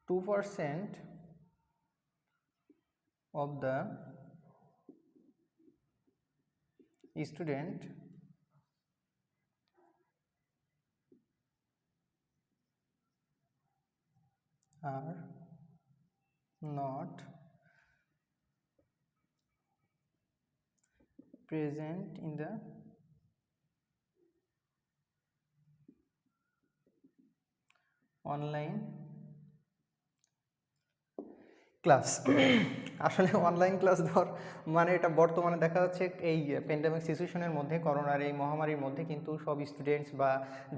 2% of the student are not present in the online class. আসলে অনলাইন ক্লাস দেওয়ার মানে এটা বর্তমানে দেখা যাচ্ছে এই প্যান্ডেমিক সিচুয়েশনের মধ্যে, করোনার এই মহামারীর মধ্যে কিন্তু সব স্টুডেন্টস বা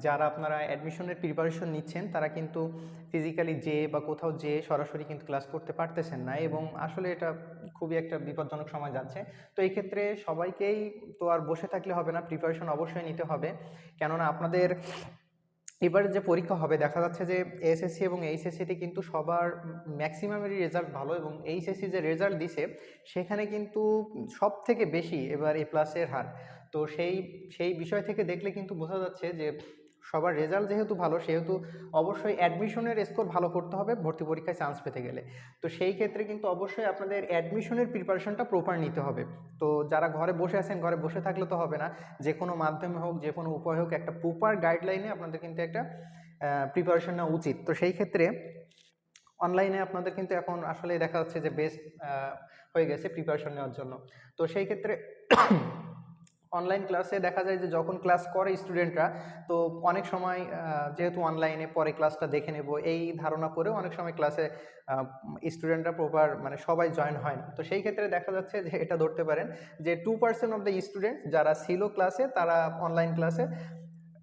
যারা আপনারা অ্যাডমিশনের প্রিপারেশন নিচ্ছেন তারা কিন্তু ফিজিক্যালি যেয়ে বা কোথাও যেয়ে সরাসরি কিন্তু ক্লাস করতে পারতেছেন না, এবং আসলে এটা খুবই একটা বিপজ্জনক সময় যাচ্ছে। তো এই ক্ষেত্রে সবাইকেই তো আর বসে থাকলে হবে না, প্রিপারেশন অবশ্যই নিতে হবে। কেননা আপনাদের এবারে যে পরীক্ষা হবে দেখা যাচ্ছে যে এসএসসি এবং এইচএসসিতে কিন্তু সবার ম্যাক্সিমামেরই রেজাল্ট ভালো, এবং এইচএসসি যে রেজাল্ট দিছে সেখানে কিন্তু সব থেকে বেশি এবার এ প্লাসের হার। তো সেই বিষয় থেকে দেখলে কিন্তু বোঝা যাচ্ছে যে সবার রেজাল্ট যেহেতু ভালো সেহেতু অবশ্যই অ্যাডমিশনের স্কোর ভালো করতে হবে ভর্তি পরীক্ষায় চান্স পেতে গেলে। তো সেই ক্ষেত্রে কিন্তু অবশ্যই আপনাদের অ্যাডমিশনের প্রিপারেশনটা প্রপার নিতে হবে। তো যারা ঘরে বসে আছেন, ঘরে বসে থাকলে তো হবে না, যে কোনো মাধ্যমে হোক যে কোনো উপায় হোক একটা প্রপার গাইডলাইনে আপনাদের কিন্তু একটা প্রিপারেশন নেওয়া উচিত। তো সেই ক্ষেত্রে অনলাইনে আপনাদের কিন্তু এখন আসলে দেখা যাচ্ছে যে বেস্ট হয়ে গেছে প্রিপারেশন নেওয়ার জন্য। তো সেই ক্ষেত্রে অনলাইন ক্লাসে দেখা যায় যে যখন ক্লাস করে স্টুডেন্টরা, তো অনেক সময় যেহেতু অনলাইনে পরে ক্লাসটা দেখে নেব এই ধারণা করেও অনেক সময় ক্লাসে স্টুডেন্টরা প্রপার মানে সবাই জয়েন হয় না। তো সেই ক্ষেত্রে দেখা যাচ্ছে যে এটা ধরতে পারেন যে 2% অফ দ্য স্টুডেন্ট যারা ছিল ক্লাসে তারা অনলাইন ক্লাসে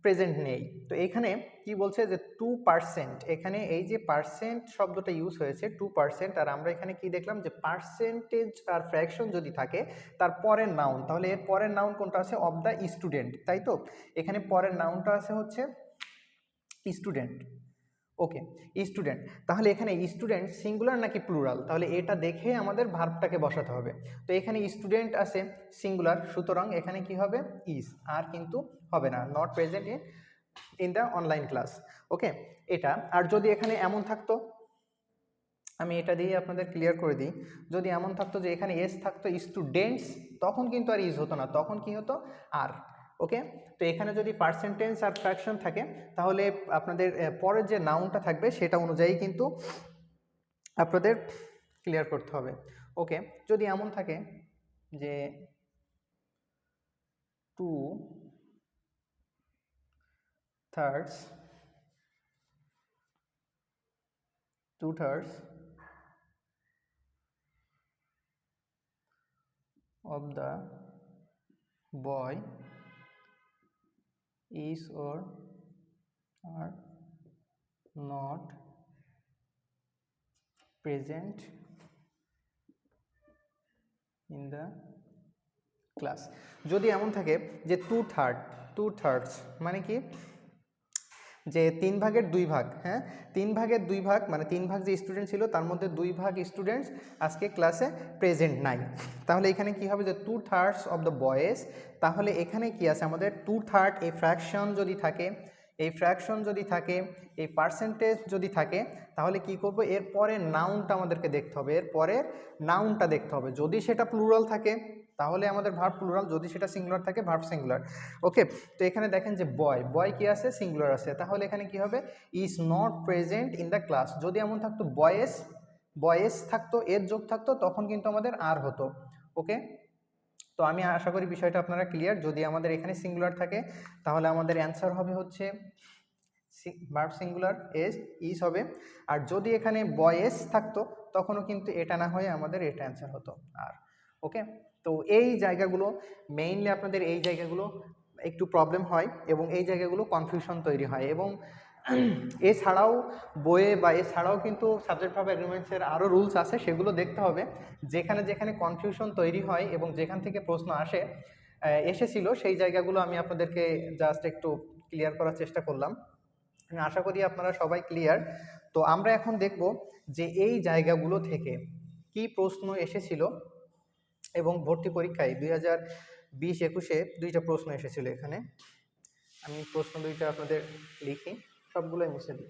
প্রেজেন্ট নেই। তো এখানে কি বলছে যে 2%, এখানে এই যে পার্সেন্ট শব্দটা ইউজ হয়েছে 2%, আর আমরা এখানে কি দেখলাম যে পার্সেন্টেজ আর ফ্র্যাকশন যদি থাকে তার পরের নাউন, তাহলে এর পরের নাউন কোনটা আছে? অফ দ্য স্টুডেন্ট, তাই তো? এখানে পরের নাউনটা আছে হচ্ছে স্টুডেন্ট। ওকে, স্টুডেন্ট। তাহলে এখানে স্টুডেন্ট সিঙ্গুলার নাকি প্লুরাল, তাহলে এটা দেখে আমাদের ভার্বটাকে বসাতে হবে। তো এখানে স্টুডেন্ট আছে সিঙ্গুলার, সুতরাং এখানে কি হবে? ইজ, আর কিন্তু হবে না, not present in the online class. Okay, এটা। আর যদি এখানে এমন থাকতো, আমি এটা দিয়ে আপনাদের ক্লিয়ার করে দিই, যদি এমন থাকতো যে এখানে এস থাকতো স্টুডেন্টস, তখন কিন্তু আর ইজ হতো না, তখন কি হতো? আর। ওকে, তো এখানে যদি পার্সেন্টেজ আর ফ্র্যাকশন থাকে তাহলে আপনাদের পরের যে নাউনটা থাকবে সেটা অনুযায়ী কিন্তু আপনাদের ক্লিয়ার করতে হবে। ওকে, যদি এমন থাকে যে 2/3 2/3 of the boy is or are not present in the class. যদি এমন থাকে যে 2/3 মানে কি? যে 3/2 হ্যাঁ, 3/2 মানে 3 ভাগ যে স্টুডেন্ট ছিল তার মধ্যে 2 ভাগ স্টুডেন্টস আজকে ক্লাসে প্রেজেন্ট নাই। তাহলে এখানে কি হবে? যে 2/3 অফ দ্য বয়েজ, তাহলে এখানে কি আছে আমাদের 2/3, এই ফ্র্যাকশন যদি থাকে, এই ফ্র্যাকশন যদি থাকে, এই পার্সেন্টেজ যদি থাকে, তাহলে কি করব? এর পরের নাউনটা আমাদেরকে দেখতে হবে, এর পরের নাউনটা দেখতে হবে। যদি সেটা প্লুরাল থাকে তাহলে আমাদের ভার্ব প্লুরাল, যদি সেটা সিঙ্গুলার থাকে ভার্ব সিঙ্গুলার। ওকে, তো এখানে দেখেন যে বয়, বয় কি আছে? সিঙ্গুলার আছে, তাহলে এখানে কি হবে? Is not present in the class. যদি এমন থাকতো বয়েস, বয়েস থাকতো, এর যোগ থাকতো, তখন কিন্তু আমাদের আর হতো। ওকে, তো আমি আশা করি বিষয়টা আপনারা ক্লিয়ার। যদি আমাদের এখানে সিঙ্গুলার থাকে তাহলে আমাদের অ্যান্সার হবে হচ্ছে ভার্ব সিঙ্গুলার এস, ইজ হবে। আর যদি এখানে বয়েস থাকতো তখনও কিন্তু এটা না হয়ে আমাদের এটা অ্যান্সার হতো আর। ওকে, তো এই জায়গাগুলো মেইনলি আপনাদের এই জায়গাগুলো একটু প্রবলেম হয় এবং এই জায়গাগুলো কনফিউশন তৈরি হয়। এবং এছাড়াও বইয়ে বা এছাড়াও কিন্তু সাবজেক্ট ভার্ব এগ্রিমেন্টসের আরও রুলস আছে, সেগুলো দেখতে হবে। যেখানে যেখানে কনফিউশন তৈরি হয় এবং যেখান থেকে প্রশ্ন এসেছিল সেই জায়গাগুলো আমি আপনাদেরকে জাস্ট একটু ক্লিয়ার করার চেষ্টা করলাম। আমি আশা করি আপনারা সবাই ক্লিয়ার। তো আমরা এখন দেখব যে এই জায়গাগুলো থেকে কি প্রশ্ন এসেছিল, এবং ভর্তি পরীক্ষায় 2020-21-এ 2টা প্রশ্ন এসেছিল। এখানে আমি প্রশ্ন 2টা আপনাদের লিখি, সবগুলোই মুছে দিই।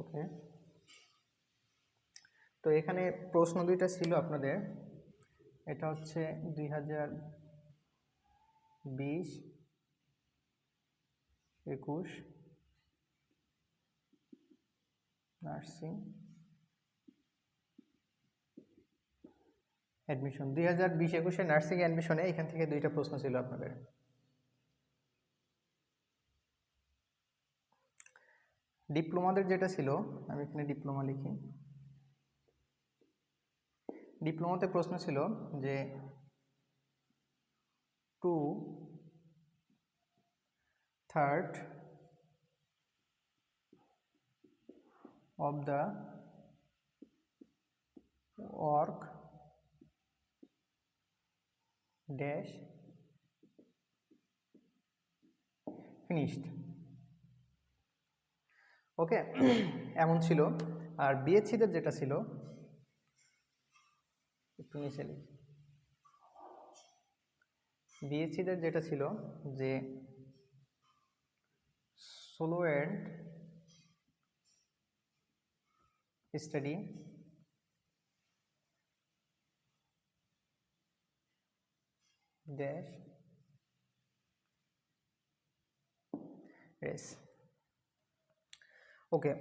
ওকে, তো এখানে প্রশ্ন 2টা ছিল আপনাদের, এটা হচ্ছে 2020-21 নার্সিং অ্যাডমিশন 2020-21 নার্সিং অ্যাডমিশনে এখান থেকে দুইটা প্রশ্ন ছিল আপনাদের। ডিপ্লোমাদের যেটা ছিল, আমি এখানে ডিপ্লোমা লিখি। ডিপ্লোমাতে প্রশ্ন ছিল যে 2/3 of the work dash finished, ওকে। এমন ছিল। আর বিএসসিদের যেটা ছিল, একটু নিচে লিখি, বিএসসিদের যেটা ছিল যে solo and study dash race, ওকে।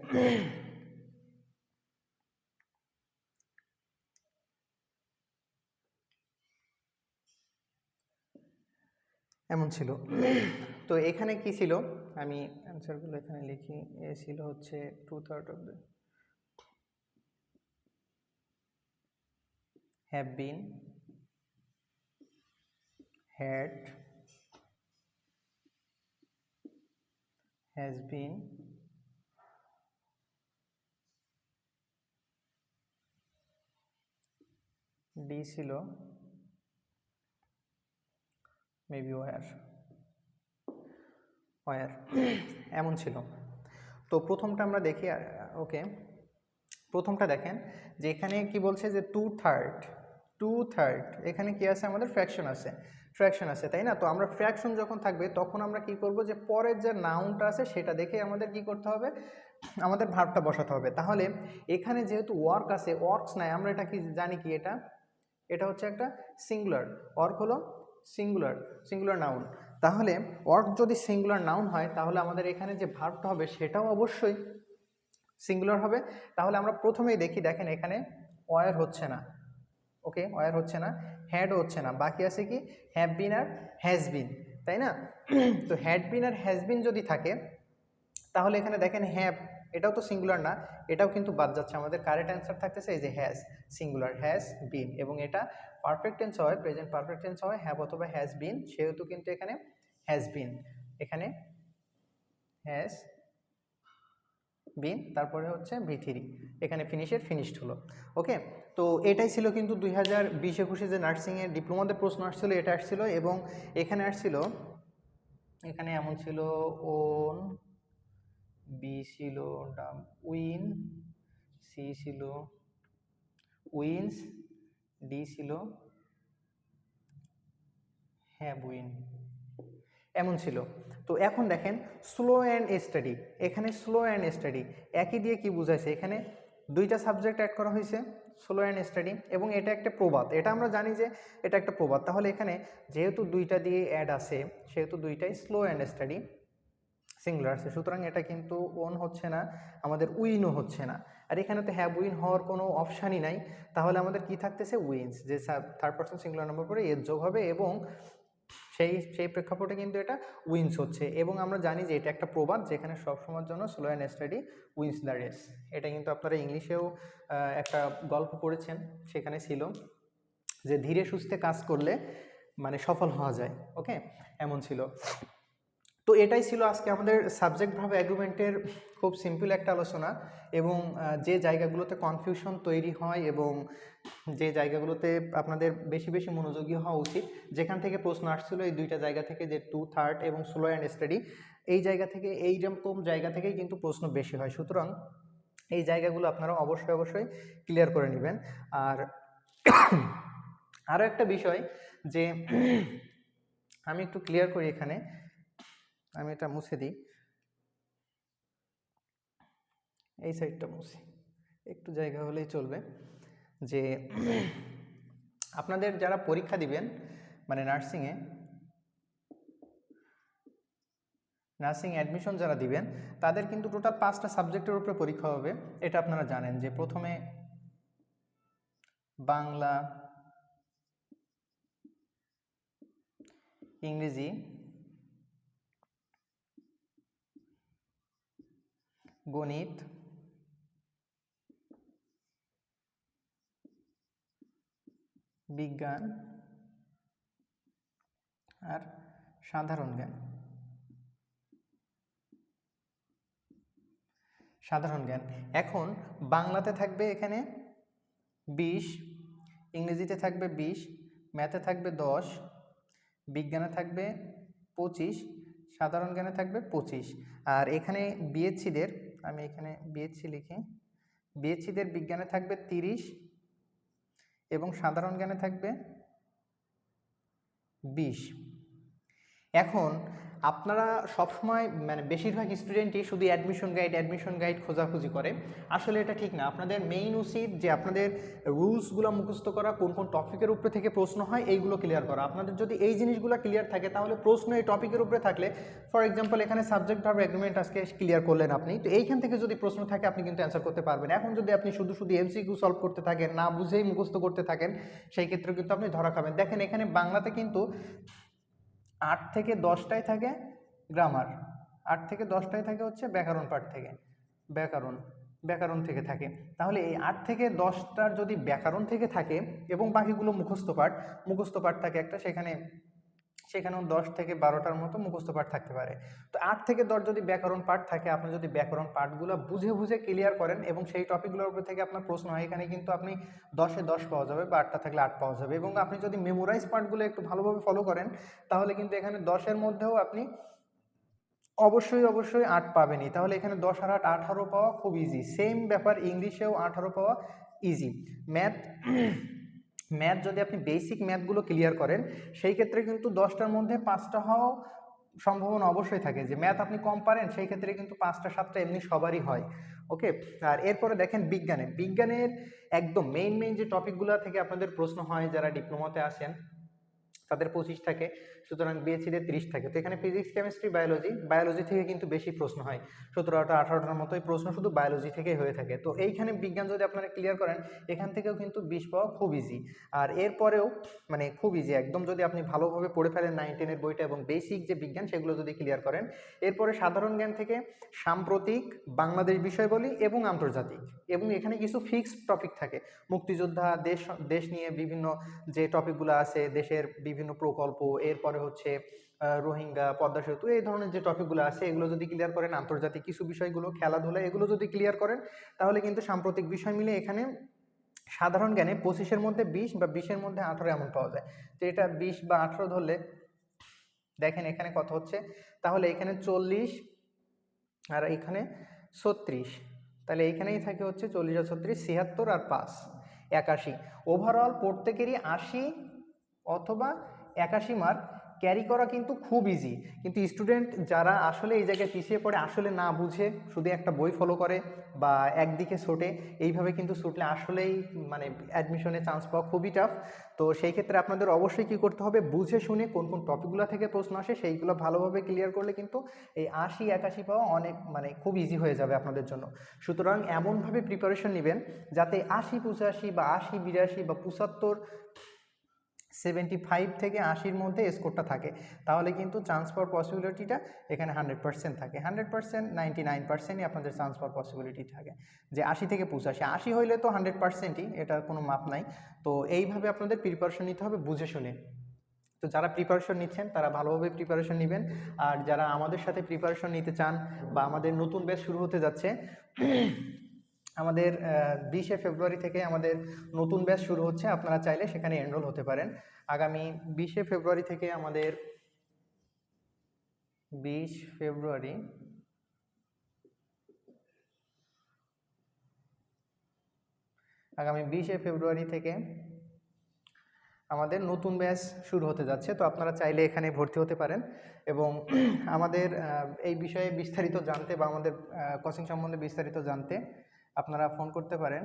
এমন ছিল। তো এখানে কি ছিল, আমি অ্যান্সারগুলো এখানে লিখি। এ ছিল হচ্ছে 2/3 of the have been, had, has been, D ছিল মেবি ওয়ার, এমন ছিল। তো প্রথমটা আমরা দেখি, ওকে। প্রথমটা দেখেন যে এখানে কি বলছে যে 2/3 এখানে কি আছে, আমাদের ফ্র্যাকশন আছে, তাই না? তো আমরা ফ্র্যাকশন যখন থাকবে তখন আমরা কি করব, যে পরের যে নাউনটা আছে সেটা দেখে আমাদের কি করতে হবে, আমাদের ভার্বটা বসাতে হবে। তাহলে এখানে যেহেতু ওয়ার্ক আছে, ওয়ার্কস নাই, আমরা এটা কি জানি, কি এটা হচ্ছে একটা সিঙ্গুলার। ওয়ার্ক হলো সিঙ্গুলার নাউন। তাহলে ওয়ার্ক যদি সিঙ্গুলার নাউন হয়, তাহলে আমাদের এখানে যে ভার্বটা হবে সেটাও অবশ্যই সিঙ্গুলার হবে। তাহলে আমরা প্রথমেই দেখেন এখানে ওয়ার হচ্ছে না, ওকে, ওয়ার হচ্ছে না, হ্যাডও হচ্ছে না, বাকি আছে কি have been R has been, তাই না? তো had been R has been যদি থাকে, তাহলে এখানে দেখেন হ্যাভ, এটাও তো সিঙ্গুলার না, এটাও কিন্তু বাদ যাচ্ছে। আমাদের কারেক্ট অ্যান্সার থাকতেছে এই যে হ্যাজ, সিঙ্গুলার হ্যাজ বিন, এবং এটা পারফেক্ট টেন্স হয়, প্রেজেন্ট পারফেক্ট টেন্স হয় হ্যাভ অথবা হ্যাজ বিন, সেহেতু কিন্তু এখানে হ্যাজ বিন, এখানে হ্যাজ বিন, তারপরে হচ্ছে V3, এখানে ফিনিশড হলো, ওকে। তো এটাই ছিল কিন্তু 2020-21 যে নার্সিংয়ের ডিপ্লোমাতে প্রশ্ন আসছিল, এটা আসছিল। এবং এখানে আসছিল, এখানে এমন ছিল ওন, বি ছিল উইন, সি ছিল উইন্স, ডি ছিল হ্যাভ উইন, এমন ছিল। তো এখন দেখেন স্লো অ্যান্ড স্টাডি, এখানে স্লো অ্যান্ড স্টাডি একই দিয়ে কি বুঝাইছে, এখানে দুইটা সাবজেক্ট অ্যাড করা হয়েছে, স্লো অ্যান্ড স্টাডি, এবং এটা একটা প্রবাদ, এটা আমরা জানি যে এটা একটা প্রবাদ। তাহলে এখানে যেহেতু দুইটা দিয়ে অ্যাড আছে, সেহেতু দুইটাই স্লো অ্যান্ড স্টাডি সিঙ্গুলার আছে, সুতরাং এটা কিন্তু ওন হচ্ছে না, আমাদের উইনও হচ্ছে না। আর এখানে তো হ্যাভ উইন হওয়ার কোনো অপশানই নাই, তাহলে আমাদের কি থাকতেছে উইন্স, যে থার্ড পারসন সিঙ্গুলার নাম্বার পরে এর যোগ হবে, এবং সেই প্রেক্ষাপটে কিন্তু এটা উইন্স হচ্ছে। এবং আমরা জানি যে এটা একটা প্রবাদ, যেখানে সবসময়ের জন্য slow and steady wins the race. এটা কিন্তু আপনারা ইংলিশেও একটা গল্প পড়েছেন, সেখানে ছিল যে ধীরে সুস্থে কাজ করলে মানে সফল হওয়া যায়, ওকে, এমন ছিল। তো এটাই ছিল আজকে আমাদের সাবজেক্ট ভার্ব অ্যাগ্রিমেন্টের খুব সিম্পল একটা আলোচনা। এবং যে জায়গাগুলোতে কনফিউশন তৈরি হয় এবং যে জায়গাগুলোতে আপনাদের বেশি বেশি মনোযোগী হওয়া উচিত, যেখান থেকে প্রশ্ন আসছিল এই দুইটা জায়গা থেকে, যে 2/3 এবং স্লো অ্যান্ড স্টাডি, এই জায়গা থেকে, এইরকম জায়গা থেকেই কিন্তু প্রশ্ন বেশি হয়। সুতরাং এই জায়গাগুলো আপনারা অবশ্যই ক্লিয়ার করে নেবেন। আর আরও একটা বিষয় যে আমি একটু ক্লিয়ার করি, এখানে আমি এটা মুছে দিই, এই সাইডটা মুছি, একটু জায়গা হলেই চলবে। যে আপনাদের যারা পরীক্ষা দিবেন, মানে নার্সিং অ্যাডমিশন যারা দিবেন, তাদের কিন্তু টোটাল 5টা সাবজেক্টের উপরে পরীক্ষা হবে। এটা আপনারা জানেন যে প্রথমে বাংলা, ইংরেজি, গণিত, বিজ্ঞান আর সাধারণ জ্ঞান। সাধারণ জ্ঞান। এখন বাংলাতে থাকবে এখানে 20, ইংরেজিতে থাকবে 20, ম্যাথে থাকবে 10, বিজ্ঞানে থাকবে 25, সাধারণ জ্ঞানে থাকবে 25। আর এখানে বিএসসিদের, আমি এখানে বিএসসি লিখি, বিএসসিদের বিজ্ঞানে থাকবে 30 এবং সাধারণ জ্ঞানে থাকবে 20। এখন আপনারা সবসময় মানে বেশিরভাগ স্টুডেন্টই শুধু অ্যাডমিশন গাইড খোঁজাখুঁজি করে, আসলে এটা ঠিক না। আপনাদের মেইন উচিত যে আপনাদের রুলসগুলো মুখস্থ করা, কোন কোন টপিকের উপরে থেকে প্রশ্ন হয় এইগুলো ক্লিয়ার করা। আপনাদের যদি এই জিনিসগুলো ক্লিয়ার থাকে তাহলে প্রশ্ন এই টপিকের উপরে থাকলে, ফর এক্সাম্পল এখানে সাবজেক্ট ভার্ব এগ্রিমেন্ট আজকে ক্লিয়ার করলেন আপনি, তো এইখান থেকে যদি প্রশ্ন থাকে আপনি কিন্তু অ্যান্সার করতে পারবেন। এখন যদি আপনি শুধু এমসিকিউ সলভ করতে থাকেন, না বুঝেই মুখস্থ করতে থাকেন, সেই ক্ষেত্রে কিন্তু আপনি ধরা খাবেন। দেখেন এখানে বাংলাতে কিন্তু 8 থেকে 10টাই থাকে গ্রামার, 8 থেকে 10টাই থাকে হচ্ছে ব্যাকরণ পাঠ থেকে, ব্যাকরণ থেকে থাকে। তাহলে এই 8 থেকে 10টার যদি ব্যাকরণ থেকে থাকে এবং বাকিগুলো মুখস্থ পাঠ থাকে একটা, সেখানেও 10 থেকে 12টার মতো মুখস্থ পাঠ থাকতে পারে। তো 8 থেকে 10 যদি ব্যাকরণ পাঠ থাকে, আপনি যদি ব্যাকরণ পাঠগুলো বুঝে ক্লিয়ার করেন এবং সেই টপিকগুলোর উপর থেকে আপনার প্রশ্ন হয়, এখানে কিন্তু আপনি 10-এ 10 পাওয়া যাবে বা 8টা থাকলে 8 পাওয়া যাবে। এবং আপনি যদি মেমোরাইজ পার্টগুলো একটু ভালোভাবে ফলো করেন তাহলে কিন্তু এখানে 10-এর মধ্যেও আপনি অবশ্যই 8 পাবেনই। তাহলে এখানে 10 আর 8 18 পাওয়া খুব ইজি। সেম ব্যাপার ইংলিশেও 18 পাওয়া ইজি। ম্যাথ যদি আপনি বেসিক ম্যাথগুলো ক্লিয়ার করেন সেই ক্ষেত্রে কিন্তু 10টার মধ্যে 5টা হওয়াও সম্ভাবনা অবশ্যই থাকে। যে ম্যাথ আপনি কম পারেন সেই ক্ষেত্রে কিন্তু 5টা 7টা এমনি সবারই হয়। ওকে, আর এরপরে দেখেন বিজ্ঞানের একদম মেইন যে টপিকগুলো থেকে আপনাদের প্রশ্ন হয়, যারা ডিপ্লোমাতে আসেন তাদের 25 থাকে, সুতরাং বিএসসিদের 30 থাকে। তো এখানে ফিজিক্স, কেমিস্ট্রি, বায়োলজি থেকে কিন্তু বেশি প্রশ্ন হয়, 17টা 18টার মতোই প্রশ্ন শুধু বায়োলজি থেকেই হয়ে থাকে। তো এইখানে বিজ্ঞান যদি আপনারা ক্লিয়ার করেন এখান থেকেও কিন্তু 20 পাওয়া খুব ইজি। আর এরপরেও মানে খুব ইজি একদম, যদি আপনি ভালোভাবে পড়ে ফেলেন 9-10-এর বইটা এবং বেসিক যে বিজ্ঞান সেগুলো যদি ক্লিয়ার করেন, এরপরে সাধারণ জ্ঞান থেকে সাম্প্রতিক, বাংলাদেশ বিষয়বলি এবং আন্তর্জাতিক, এবং এখানে কিছু ফিক্সড টপিক থাকে, মুক্তিযোদ্ধা, দেশ নিয়ে বিভিন্ন যে টপিকগুলো আছে, দেশের বিভিন্ন প্রকল্প, এরপরে হচ্ছে রোহিঙ্গা, পদ্মা সেতু, এই ধরনের যে টপিকগুলো আছে এগুলো যদি ক্লিয়ার করেন, আন্তর্জাতিক কিছু বিষয়গুলো, খেলাধুলা, এগুলো যদি ক্লিয়ার করেন তাহলে কিন্তু সাম্প্রতিক বিষয় মিলে এখানে সাধারণ জ্ঞানে 25-এর মধ্যে 20 বা 20-এর মধ্যে 18 এমন পাওয়া যায়। তো এটা 20 বা 18 ধরলে দেখেন এখানে কত হচ্ছে, তাহলে এখানে 40 আর এখানে 36, তাহলে এইখানেই থাকে হচ্ছে 40 আর 36 76 আর 5 81। ওভারঅল প্রত্যেকেরই 80 অথবা 81 মার্ক ক্যারি করা কিন্তু খুব ইজি। কিন্তু স্টুডেন্ট যারা আসলে এই জায়গায় পিছিয়ে পড়ে, আসলে না বুঝে শুধু একটা বই ফলো করে বা একদিকে ছোটে, এইভাবে কিন্তু ছুটলে আসলেই মানে অ্যাডমিশনে চান্স পাওয়া খুবই টাফ। তো সেই ক্ষেত্রে আপনাদের অবশ্যই কী করতে হবে, বুঝে শুনে কোন কোন টপিকগুলো থেকে প্রশ্ন আসে সেইগুলো ভালোভাবে ক্লিয়ার করলে কিন্তু এই 80-81 পাওয়া অনেক মানে খুব ইজি হয়ে যাবে আপনাদের জন্য। সুতরাং এমনভাবে প্রিপারেশন নেবেন যাতে 80-85 বা 80-82 বা 75, 75 থেকে 80-র মধ্যে স্কোরটা থাকে, তাহলে কিন্তু চান্স পাওয়ার পসিবিলিটিটা এখানে 100% থাকে। 100%, 99%ই আপনাদের চান্স পাওয়ার পসিবিলিটি থাকে। যে 80 থেকে 85, 80 হইলে তো 100%ই, এটার কোনো মাপ নাই। তো এইভাবে আপনাদের প্রিপারেশন নিতে হবে বুঝে শুনে। তো যারা প্রিপারেশন নিচ্ছেন তারা ভালোভাবে প্রিপারেশন নেবেন। আর যারা আমাদের সাথে প্রিপারেশন নিতে চান বা আমাদের নতুন ব্যাচ শুরু হতে যাচ্ছে, আমাদের 20শে ফেব্রুয়ারি থেকে আমাদের নতুন ব্যাচ শুরু হচ্ছে, আপনারা চাইলে সেখানে এনরোল হতে পারেন। আগামী 20শে ফেব্রুয়ারি থেকে আমাদের 20 ফেব্রুয়ারি আগামী 20শে ফেব্রুয়ারি থেকে আমাদের নতুন ব্যাচ শুরু হতে যাচ্ছে। তো আপনারা চাইলে এখানে ভর্তি হতে পারেন এবং আমাদের এই বিষয়ে বিস্তারিত জানতে বা আমাদের কোচিং সম্বন্ধে বিস্তারিত জানতে আপনারা ফোন করতে পারেন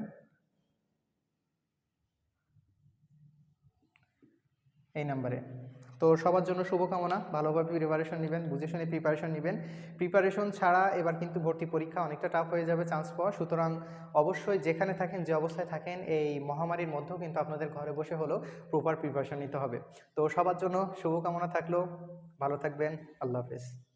এই নাম্বারে। তো সবার জন্য শুভকামনা, ভালোভাবে প্রিপারেশন নেবেন, বুঝে শুনে প্রিপারেশন নেবেন। প্রিপারেশন ছাড়া এবার কিন্তু ভর্তি পরীক্ষা অনেকটা টাফ হয়ে যাবে চান্স পাওয়া। সুতরাং অবশ্যই যেখানে থাকেন, যে অবস্থায় থাকেন, এই মহামারীর মধ্যেও কিন্তু আপনাদের ঘরে বসে হলেও প্রপার প্রিপারেশন নিতে হবে। তো সবার জন্য শুভকামনা থাকলো, ভালো থাকবেন, আল্লাহ হাফেজ।